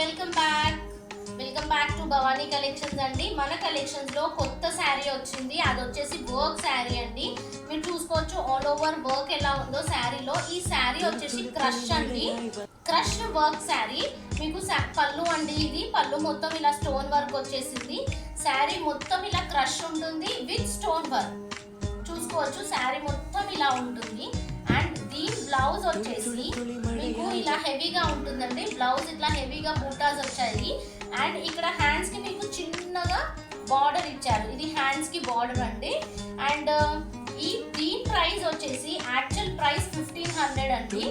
Welcome back to Bhavani collections అండి. మన collections లో కొత్త శారీ వచ్చింది. అది వచ్చేసి వర్క్ శారీ అండి. మీరు చూసుకోవచ్చు ఆల్ ఓవర్ వర్క్ ఎలా ఉందో శారీలో. ఈ శారీ వచ్చేసి క్రష్ అండి, క్రష్ వర్క్ శారీ. మీకు పళ్ళు అండి, ఇది పళ్ళు మొత్తం ఇలా స్టోన్ వర్క్ వచ్చేసింది. శారీ మొత్తం ఇలా క్రష్ ఉంటుంది విత్ స్టోన్ వర్క్. చూసుకోవచ్చు శారీ మొత్తం ఇలా ఉంటుంది. అండ్ దీని బ్లౌజ్ వచ్చేసి మీకు ఇలా హెవీగా ఉంటుందండి. బ్లౌజ్ ఇట్లా హెవీగా బూటాస్ వచ్చాయి. అండ్ ఇక్కడ హ్యాండ్స్ కి మీకు చిన్నగా బార్డర్ ఇచ్చారు. ఇది హ్యాండ్స్ కి బార్డర్ అండి. అండ్ దీని ప్రైస్ వచ్చేసి యాక్చువల్ ప్రైస్ 1500 అండి.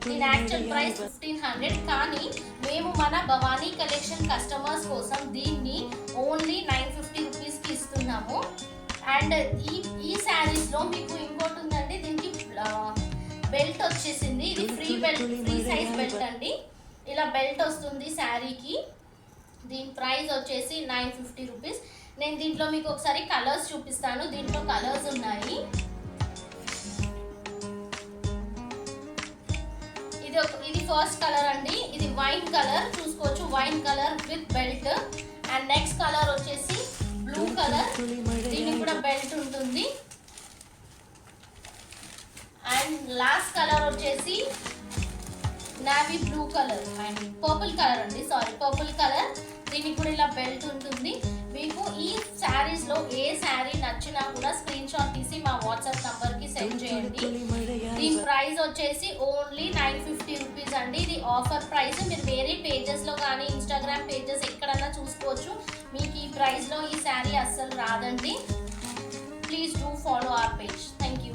దీని యాక్చువల్ ప్రైస్ 1500, కానీ మేము మన భవానీ కలెక్షన్ కస్టమర్స్ కోసం దీన్ని ఓన్లీ 950 రూపీస్కి ఇస్తున్నాము. అండ్ ఈ శారీస్ లో మీకు ఇంకోటి ఉందండి, దీనికి బెల్ట్ వచ్చేసింది. ఇది ఫ్రీ సైజ్ బెల్ట్ అండి. ఇలా బెల్ట్ వస్తుంది శారీకి. దీని ప్రైస్ వచ్చేసి 950 రూపీస్. నేను దీంట్లో మీకు ఒకసారి కలర్స్ చూపిస్తాను. దీంట్లో కలర్స్ ఉన్నాయి. ఇది ఫస్ట్ కలర్ అండి. ఇది వైన్ కలర్, చూసుకోవచ్చు wine colour with belt. And next colour వచ్చేసి బ్లూ కలర్, దీనికి కూడా బెల్ట్ ఉంటుంది. అండ్ లాస్ట్ కలర్ వచ్చేసి navy blue colour and purple colour అండి, పర్పుల్ కలర్. దీనికి కూడా ఇలా బెల్ట్ ఉంటుంది. మీకు ఈ శారీస్ లో ఏ శారీ నచ్చినా కూడా స్క్రీన్ షాట్ తీసి మా వాట్సాప్ నంబర్ కి సెండ్ చేయండి. దీని ప్రైస్ వచ్చేసి ఓన్లీ 950 రూపీస్ అండి. ఇది ఆఫర్ ప్రైస్. మీరు వేరే పేజెస్ లో కానీ ఇన్స్టాగ్రామ్ పేజెస్ ఎక్కడన్నా చూసుకోవచ్చు. మీకు ఈ ప్రైస్ లో ఈ శారీ అస్సలు రాదండి. Please do follow our page. Thank you.